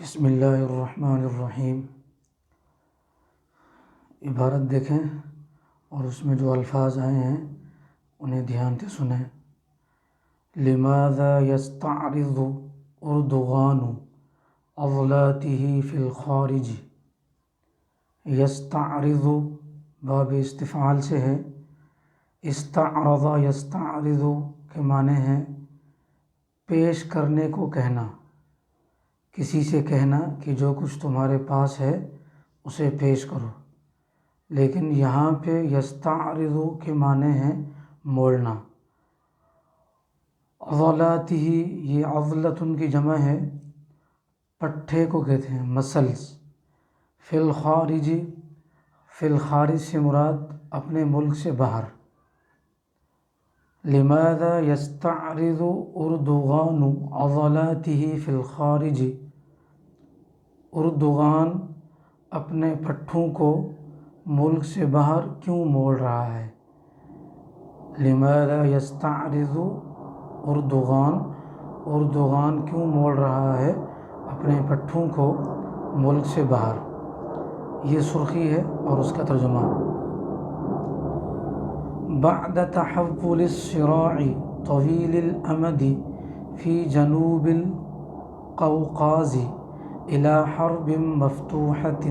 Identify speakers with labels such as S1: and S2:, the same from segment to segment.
S1: بسم اللہ الرحمن الرحیم۔ عبارت دیکھیں اور اس میں جو الفاظ آئے ہیں انہیں دھیان سے سنیں۔ لماذا یستعرض اردغان عضلاته فی الخارج۔ یستعرض باب استفعال سے ہے۔ استعرض یستعرض کے معنی ہیں پیش کرنے کو کہنا، کسی سے کہنا کہ جو کچھ تمہارے پاس ہے اسے پیش کرو، لیکن یہاں پہ یستعرض کے معنی ہیں موڑنا۔ عضلاتہ، یہ عضلۃ کی جمع ہے، پٹھے کو کہتے ہیں، مسلز۔ فی الخارج، فی الخارج سے مراد اپنے ملک سے باہر۔ لماذا یستعرض اردغان عضلاته فی الخارج، اردغان اپنے پٹھوں کو ملک سے باہر کیوں موڑ رہا ہے؟ لماذا یستعرض اردغان، اردغان کیوں موڑ رہا ہے اپنے پٹھوں کو ملک سے باہر؟ یہ سرخی ہے اور اس کا ترجمہ۔ بعد تحول الصراع طویل الامد فی جنوب القوقاز الى حرب مفتوحة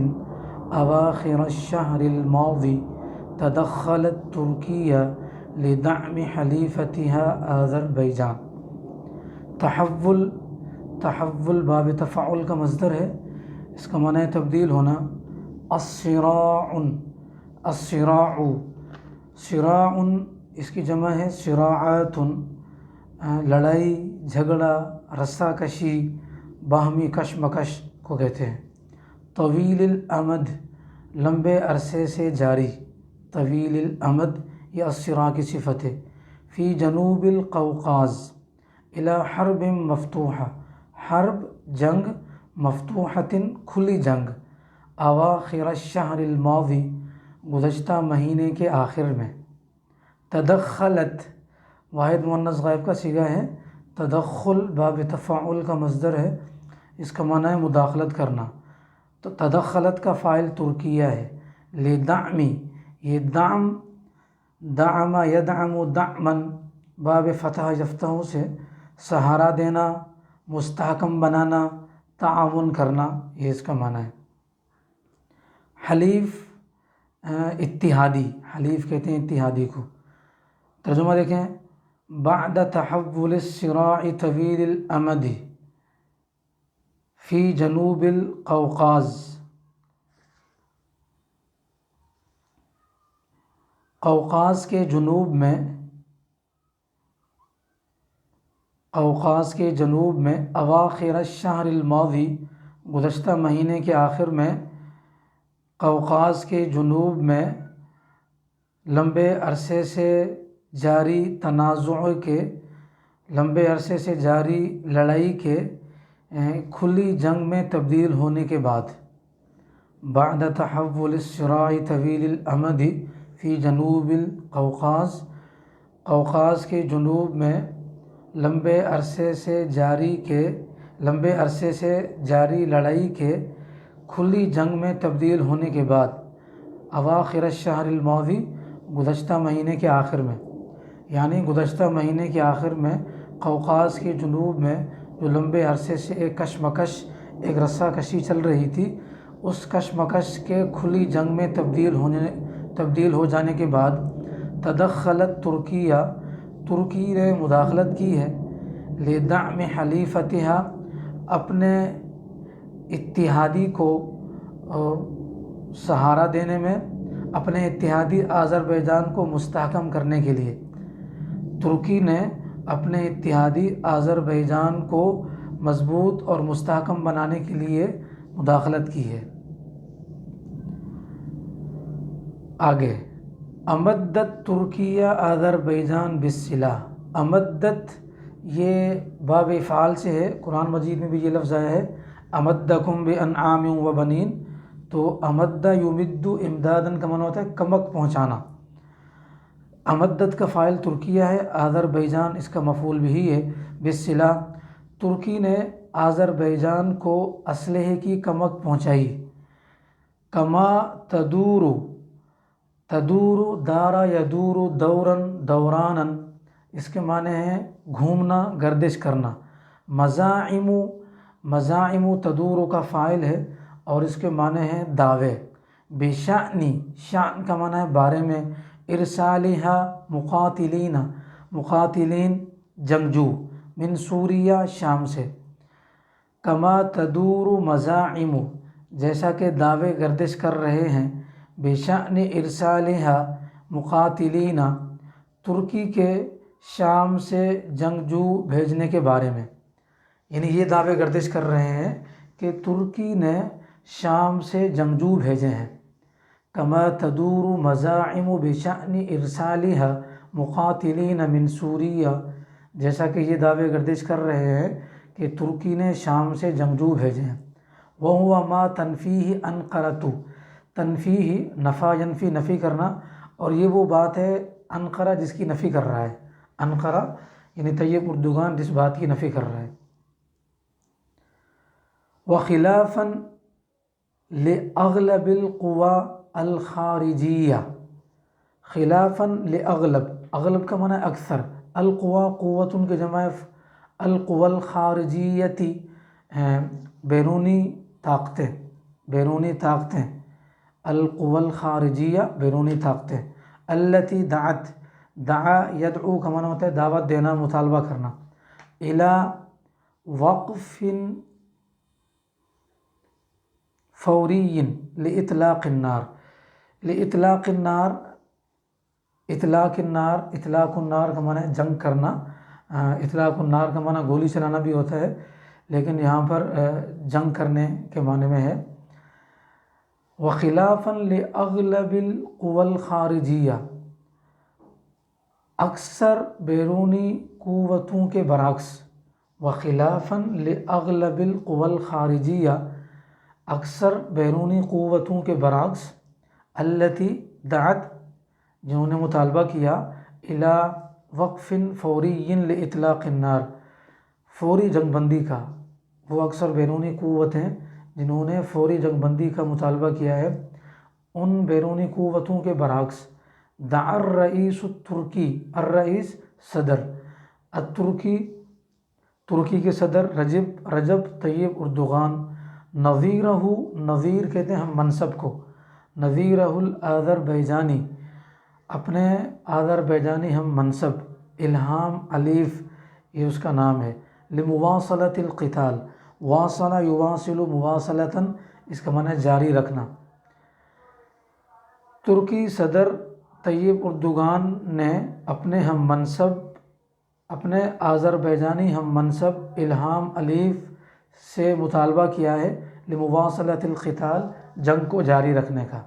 S1: اواخر الشهر الماضي، تدخلت ترکیہ لدعم حلیفتها آذربائیجان۔ تحول، تحول باب تفعل کا مصدر ہے، اس کا معنی ہے تبدیل ہونا۔ الصراع، الصراع، صراع اس کی جمع ہے صراعات، لڑائی، جھگڑا، رسا کشی، باہمی کشمکش کو کہتے ہیں۔ طویل الامد، لمبے عرصے سے جاری، طویل الامد یہ الصراع کی صفت ہے۔ فی جنوب القوقاز الی حرب مفتوحہ، حرب جنگ، مفتوحۃ کھلی جنگ، اواخر الشہر الماضی گزشتہ مہینے کے آخر میں۔ تدخلت واحد مؤنث غائب کا صیغہ ہے، تدخل باب تفاعل کا مصدر ہے، اس کا معنی ہے مداخلت کرنا، تو تدخلت کا فاعل ترکیہ ہے۔ لدعم، یہ دعم، دعم یدعم دعما باب فتح یفتح سے سہارا دینا، مستحکم بنانا، تعاون کرنا، یہ اس کا معنی ہے۔ حلیف اتحادی، حلیف کہتے ہیں اتحادی کو۔ ترجمہ دیکھیں۔ بعد تحول الصراع طویل الامد فی جنوب القوقاز، قوقاز کے جنوب میں، قوقاز کے جنوب میں، اواخر الشہر الماضی گزشتہ مہینے کے آخر میں، قوقاز کے جنوب میں لمبے عرصے سے جاری تنازع کے، لمبے عرصے سے جاری لڑائی کے کھلی جنگ میں تبدیل ہونے کے بعد۔ بعد تحول الصراع طویل الامد فی جنوب القوقاز، قوقاز کے جنوب میں لمبے عرصے سے جاری لڑائی کے کھلی جنگ میں تبدیل ہونے کے بعد، اواخر الشہر الماضی گزشتہ مہینے کے آخر میں، یعنی گزشتہ مہینے کے آخر میں قوقاز کے جنوب میں جو لمبے عرصے سے ایک کشمکش، ایک رسا کشی چل رہی تھی، اس کشمکش کے کھلی جنگ میں تبدیل ہو جانے کے بعد، تدخلت ترکیہ، ترکی نے مداخلت کی ہے، لدعم حلیفتہا، اپنے اتحادی کو سہارا دینے میں، اپنے اتحادی آذربائیجان کو مستحکم کرنے کے لیے۔ ترکی نے اپنے اتحادی آذربائیجان کو مضبوط اور مستحکم بنانے کے لیے مداخلت کی ہے۔ آگے، امدت ترکیہ آذربائیجان بالسلاح۔ امدت یہ باب افعال سے ہے، قرآن مجید میں بھی یہ لفظ آیا ہے، امدکم بانعام وبنین، تو امد یمد امدادن کا معنی ہوتا ہے کمک پہنچانا۔ امدت کا فاعل ترکیہ ہے، آذربائیجان اس کا مفعول بھی ہے۔ بالسلاح، ترکی نے آذربائیجان کو اسلحے کی کمک پہنچائی۔ کما تدور دارا یدور دورن دورانن، اس کے معنی ہیں گھومنا، گردش کرنا۔ مزاعم تدور کا فاعل ہے اور اس کے معنی ہیں دعوے۔ بشأنی، شأن کا معنی ہے بارے میں، ارسالہا مقاتلین جنگجو، من سوریہ شام سے۔ کما تدور مزاعم، جیسا کہ دعوے گردش کر رہے ہیں، بشأن ارسالہا مقاتلین، ترکی کے شام سے جنگجو بھیجنے کے بارے میں، یعنی یہ دعوے گردش کر رہے ہیں کہ ترکی نے شام سے جنگجو بھیجے ہیں۔ کما تدور مزاعم بشأن ارسالہا مقاتلین من سوریہ، جیسا کہ یہ دعوے گردش کر رہے ہیں کہ ترکی نے شام سے جنگجو بھیجے ہیں۔ وَهُوَ مَا تنفیہ انقرۃ، تنفیہ نفا ینفی، نفی کرنا، اور یہ وہ بات ہے انقرہ جس کی نفی کر رہا ہے۔ انقرہ یعنی طیب اردگان جس بات کی نفی کر رہا ہے۔ وَخِلَافًا لِأَغْلَبِ الْقُوَى الْخَارِجِيَّةِ، خلافاً لأغلب، اغلب کا معنی اکثر، القوا قوتن کے جمع، القوى الخارجیتی بیرونی طاقتیں، القوى الخارجیہ بیرونی طاقتیں، التي دعا یدعو کا معنی ہوتا ہے دعوت دینا، مطالبہ کرنا، الى وقف فوری لإطلاق النار، لإطلاق النار، اطلاق النار کا معنی ہے جنگ کرنا، اطلاق النار کا معنی گولی چلانا بھی ہوتا ہے، لیکن یہاں پر جنگ کرنے کے معنی میں ہے۔ وخلافاً لأغلب القوى الخارجیہ، اکثر بیرونی قوتوں کے برعکس، وخلافاً لأغلب القوى الخارجیہ، اکثر بیرونی قوتوں کے برعکس، التي دعت، جنہوں نے مطالبہ کیا، الى وقف فوری لإطلاق النار، فوری جنگ بندی کا، وہ اکثر بیرونی قوتیں جنہوں نے فوری جنگ بندی کا مطالبہ کیا ہے، ان بیرونی قوتوں کے برعکس، دعا الرئیس الترکی، الرئیس صدر، الترکی ترکی کے صدر رجب طیب اردوغان، نظیرہ، نظیر کہتے ہیں ہم منصب کو، نظیرہ الآذربائیجانی، اپنے آذربائیجانی ہم منصب، الہام علیف یہ اس کا نام ہے، لمواصلۃ القتال، واصلہ یواصل مواصلتاً، اس کا معنی ہے جاری رکھنا۔ ترکی صدر طیب اردوغان نے اپنے ہم منصب، اپنے آذربائیجانی ہم منصب الہام علیف سے مطالبہ کیا ہے، لمواصلۃ القتال، جنگ کو جاری رکھنے کا۔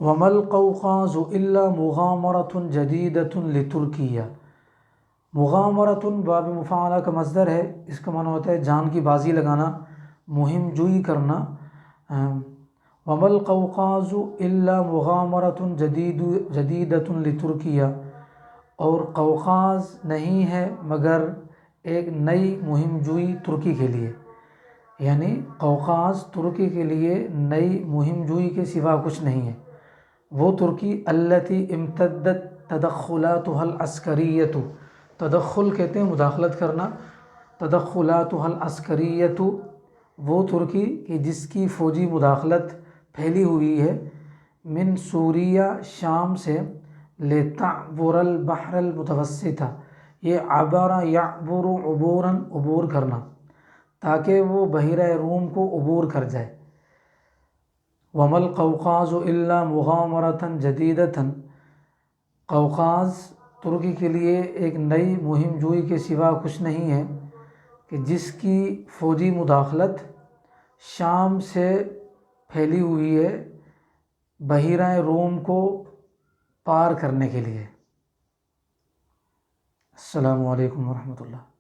S1: وَمَا الْقَوْقَازُ إِلَّا مُغَامَرَةٌ جَدِيدَةٌ لِتُرْكِيَّةِ، مغامرۃ باب مفاعلہ کا مصدر ہے، اس کا معنی ہوتا ہے جان کی بازی لگانا، مہم جوئی کرنا۔ وَمَا الْقَوْقَازُ إِلَّا مُغَامَرَةٌ جَدِيدَةٌ لِتُرْكِيَّةِ، اور قوقاز نہیں ہے مگر ایک نئی مہم جوئی ترکی کے لیے، یعنی قوقاز ترکی کے لیے نئی مہم جوئی کے سوا کچھ نہیں ہے۔ وہ ترکی التي امتدت تدخلاتها العسکریۃ، تدخل کہتے ہیں مداخلت کرنا، تدخلاتها العسکریۃ، وہ ترکی کہ جس کی فوجی مداخلت پھیلی ہوئی ہے، من سوریہ شام سے، لتعبر البحر المتوسط، یہ عبر یعبر عبوراً عبور کرنا، تاکہ وہ بحیرہ روم کو عبور کر جائے۔ وَمَا الْقَوْقَازُ إِلَّا مُغَامَرَةً جَدِيدَةً، قوقاز ترکی کے لیے ایک نئی مہم جوئی کے سوا کچھ نہیں ہے کہ جس کی فوجی مداخلت شام سے پھیلی ہوئی ہے بحیرہ روم کو پار کرنے کے لیے۔ السلام علیکم ورحمۃ اللہ۔